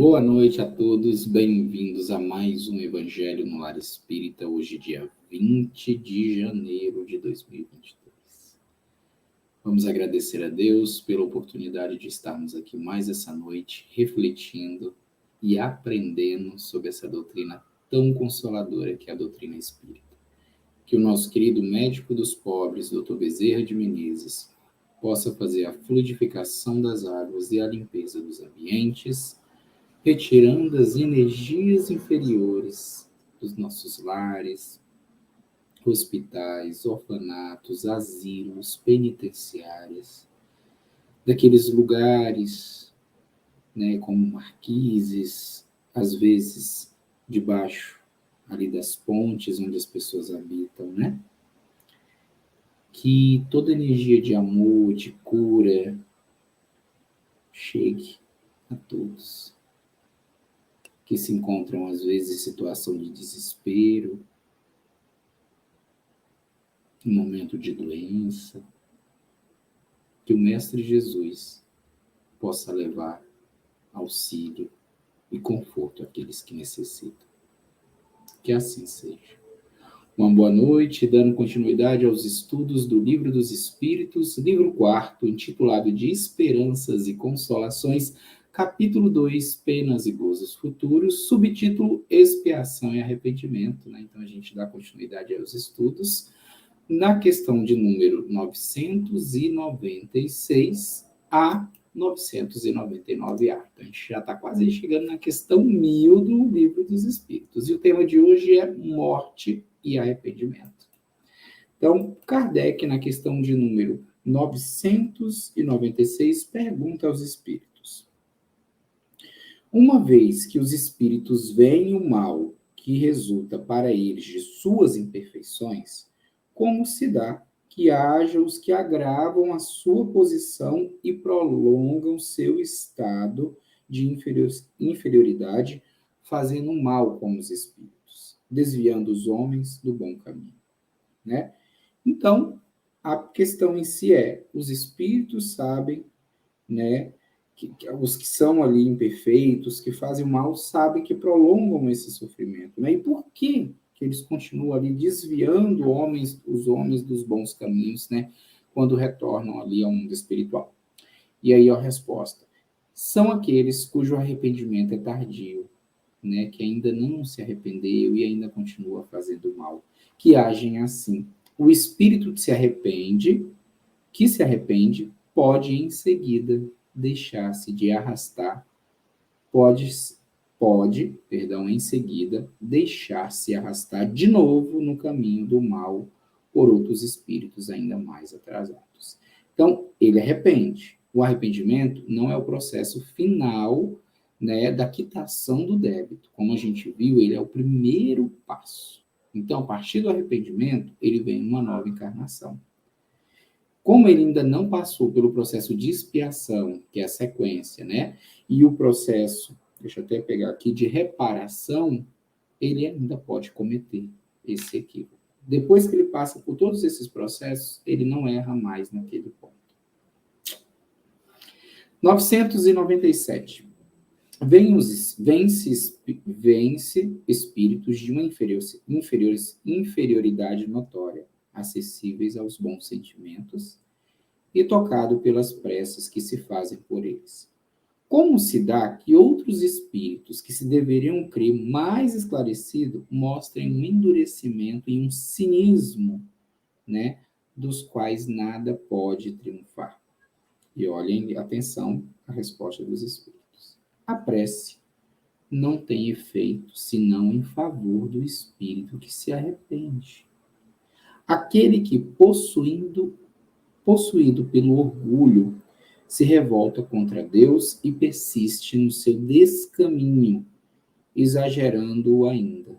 Boa noite a todos, bem-vindos a mais um Evangelho no Lar Espírita, hoje dia 20 de janeiro de 2022. Vamos agradecer a Deus pela oportunidade de estarmos aqui mais essa noite, refletindo e aprendendo sobre essa doutrina tão consoladora que é a doutrina espírita. Que o nosso querido médico dos pobres, Dr. Bezerra de Menezes, possa fazer a fluidificação das águas e a limpeza dos ambientes, retirando as energias inferiores dos nossos lares, hospitais, orfanatos, asilos, penitenciárias, daqueles lugares, né, como marquises, às vezes debaixo ali das pontes onde as pessoas habitam, né? Que toda energia de amor, de cura, chegue a todos que se encontram, às vezes, em situação de desespero, em momento de doença, que o Mestre Jesus possa levar auxílio e conforto àqueles que necessitam. Que assim seja. Uma boa noite, dando continuidade aos estudos do Livro dos Espíritos, livro 4º, intitulado de Esperanças e Consolações, capítulo 2, Penas e Gozos Futuros, subtítulo Expiação e Arrependimento, né? Então a gente dá continuidade aos estudos na questão de número 996 a 999A. Então a gente já está quase chegando na questão 1000 do Livro dos Espíritos. E o tema de hoje é morte e arrependimento. Então, Kardec, na questão de número 996, pergunta aos espíritos: uma vez que os espíritos veem o mal que resulta para eles de suas imperfeições, como se dá que haja os que agravam a sua posição e prolongam seu estado de inferioridade, fazendo mal como os espíritos, desviando os homens do bom caminho, né? Então, a questão em si é: os espíritos sabem, né, que os que são ali imperfeitos, que fazem o mal, sabem que prolongam esse sofrimento, né? E por que eles continuam ali desviando os homens dos bons caminhos, né, quando retornam ali ao mundo espiritual? E aí a resposta: são aqueles cujo arrependimento é tardio, né, que ainda não se arrependeu e ainda continua fazendo mal, que agem assim. O espírito que se arrepende, pode em seguida deixar-se de arrastar, em seguida, deixar-se arrastar de novo no caminho do mal por outros espíritos ainda mais atrasados. Então, ele arrepende. O arrependimento não é o processo final, né, da quitação do débito. Como a gente viu, ele é o primeiro passo. Então, a partir do arrependimento, ele vem uma nova encarnação. Como ele ainda não passou pelo processo de expiação, que é a sequência, né? E o processo, deixa eu até pegar aqui, de reparação, ele ainda pode cometer esse equívoco. Depois que ele passa por todos esses processos, ele não erra mais naquele ponto. 997. Vence espíritos de uma inferioridade notória, acessíveis aos bons sentimentos e tocado pelas preces que se fazem por eles. Como se dá que outros espíritos que se deveriam crer mais esclarecido mostrem um endurecimento e um cinismo, né, dos quais nada pode triunfar? E olhem, atenção, a resposta dos espíritos. A prece não tem efeito senão em favor do espírito que se arrepende. Aquele que, possuído pelo orgulho, se revolta contra Deus e persiste no seu descaminho, exagerando-o ainda,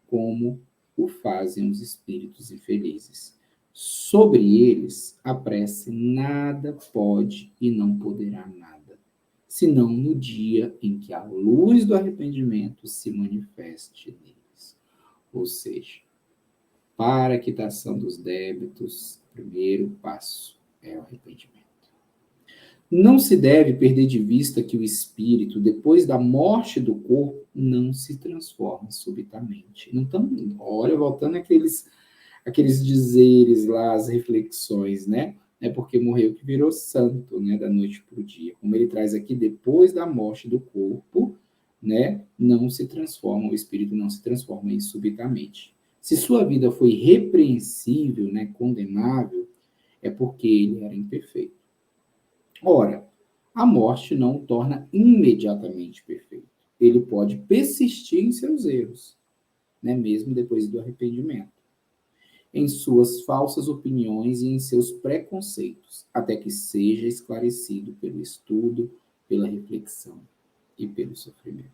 como o fazem os espíritos infelizes. Sobre eles, a prece nada pode e não poderá nada, senão no dia em que a luz do arrependimento se manifeste neles. Ou seja, para a quitação dos débitos, o primeiro passo é o arrependimento. Não se deve perder de vista que o espírito, depois da morte do corpo, não se transforma subitamente. Então, olha, voltando aqueles dizeres lá, as reflexões, né? É porque morreu que virou santo, né? Da noite para o dia. Como ele traz aqui, depois da morte do corpo, né? Não se transforma, o espírito não se transforma subitamente. Se sua vida foi repreensível, né? Condenável, é porque ele era imperfeito. Ora, a morte não o torna imediatamente perfeito. Ele pode persistir em seus erros, né? Mesmo depois do arrependimento, em suas falsas opiniões e em seus preconceitos, até que seja esclarecido pelo estudo, pela reflexão e pelo sofrimento.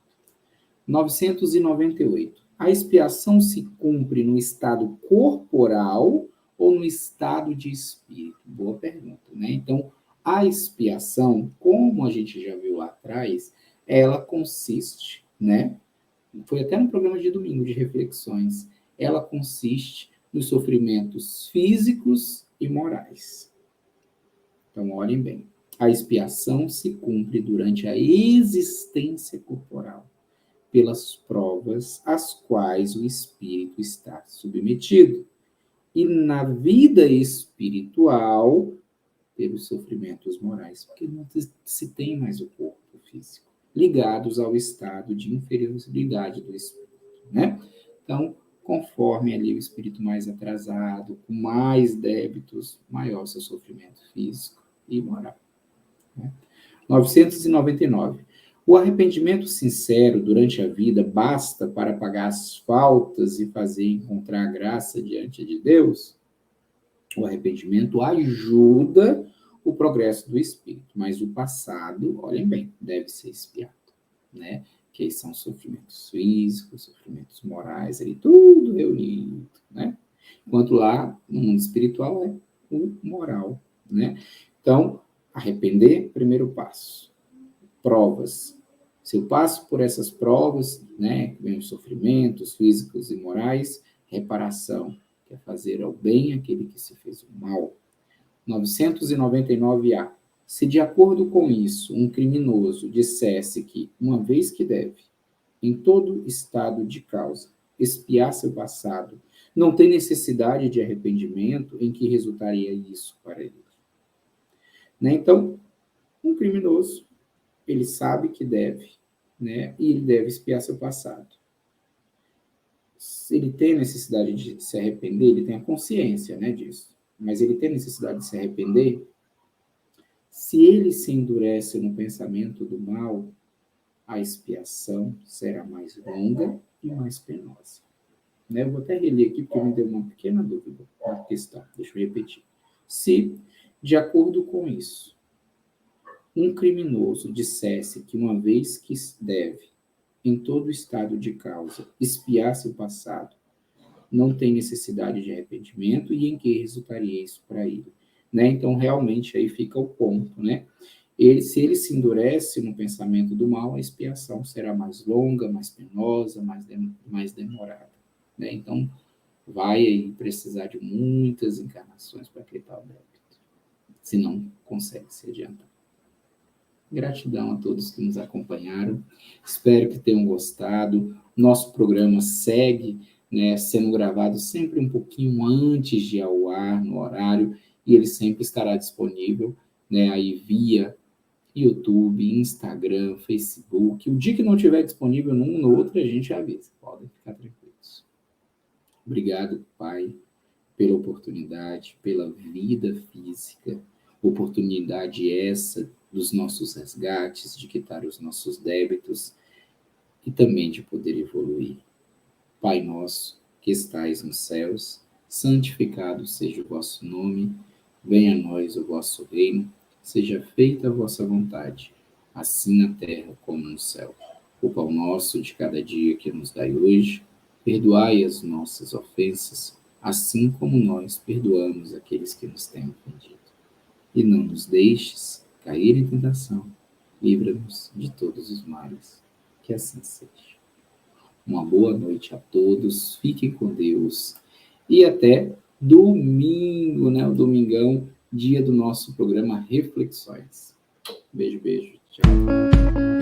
998. A expiação se cumpre no estado corporal ou no estado de espírito? Boa pergunta, né? Então, a expiação, como a gente já viu lá atrás, ela consiste, né? Foi até no programa de domingo de reflexões. Ela consiste nos sofrimentos físicos e morais. Então, olhem bem. A expiação se cumpre durante a existência corporal, pelas provas às quais o espírito está submetido. E na vida espiritual, pelos sofrimentos morais, porque não se tem mais o corpo físico, ligados ao estado de inferioridade do espírito, né? Então, conforme ali o espírito mais atrasado, com mais débitos, maior seu sofrimento físico e moral, né? 999. O arrependimento sincero durante a vida basta para pagar as faltas e fazer encontrar graça diante de Deus? O arrependimento ajuda o progresso do espírito, mas o passado, olhem bem, deve ser expiado, né? Que aí são sofrimentos físicos, sofrimentos morais, ali tudo reunido, né? Enquanto lá, no mundo espiritual, é o moral, né? Então, arrepender, primeiro passo. Provas. Se eu passo por essas provas, né, vem os sofrimentos físicos e morais, reparação, que é fazer ao bem aquele que se fez o mal. 999A. Se de acordo com isso, um criminoso dissesse que, uma vez que deve, em todo estado de causa, expiar seu passado, não tem necessidade de arrependimento, em que resultaria isso para ele? Né? Então, um criminoso, ele sabe que deve, né? E ele deve expiar seu passado. Se ele tem necessidade de se arrepender, ele tem a consciência, né, disso. Mas ele tem necessidade de se arrepender. Se ele se endurece no pensamento do mal, a expiação será mais longa e mais penosa. Né? Eu vou até reler aqui, porque me deu uma pequena dúvida na questão. Deixa eu repetir. Se, de acordo com isso, um criminoso dissesse que, uma vez que deve, em todo estado de causa, expiar seu passado, não tem necessidade de arrependimento, e em que resultaria isso para ele? Né? Então, realmente, aí fica o ponto, né? Se ele se endurece no pensamento do mal, a expiação será mais longa, mais penosa, mais demorada, né? Então, vai aí precisar de muitas encarnações para quitar o débito, se não consegue se adiantar. Gratidão a todos que nos acompanharam. Espero que tenham gostado. Nosso programa segue, né, sendo gravado sempre um pouquinho antes de ir ao ar, no horário, e ele sempre estará disponível, né, aí via YouTube, Instagram, Facebook. O dia que não estiver disponível num ou no outro, a gente avisa. Podem ficar tranquilos. Obrigado, Pai, pela oportunidade, pela vida física, oportunidade essa dos nossos resgates, de quitar os nossos débitos e também de poder evoluir. Pai nosso, que estais nos céus, santificado seja o vosso nome, venha a nós o vosso reino, seja feita a vossa vontade, assim na terra como no céu. O pão nosso de cada dia que nos dai hoje, perdoai as nossas ofensas, assim como nós perdoamos aqueles que nos têm ofendido. E não nos deixes cair em tentação, livra-nos de todos os males. Que assim seja. Uma boa noite a todos, fiquem com Deus e até domingo, né? O domingão, dia do nosso programa Reflexões. Beijo, beijo. Tchau.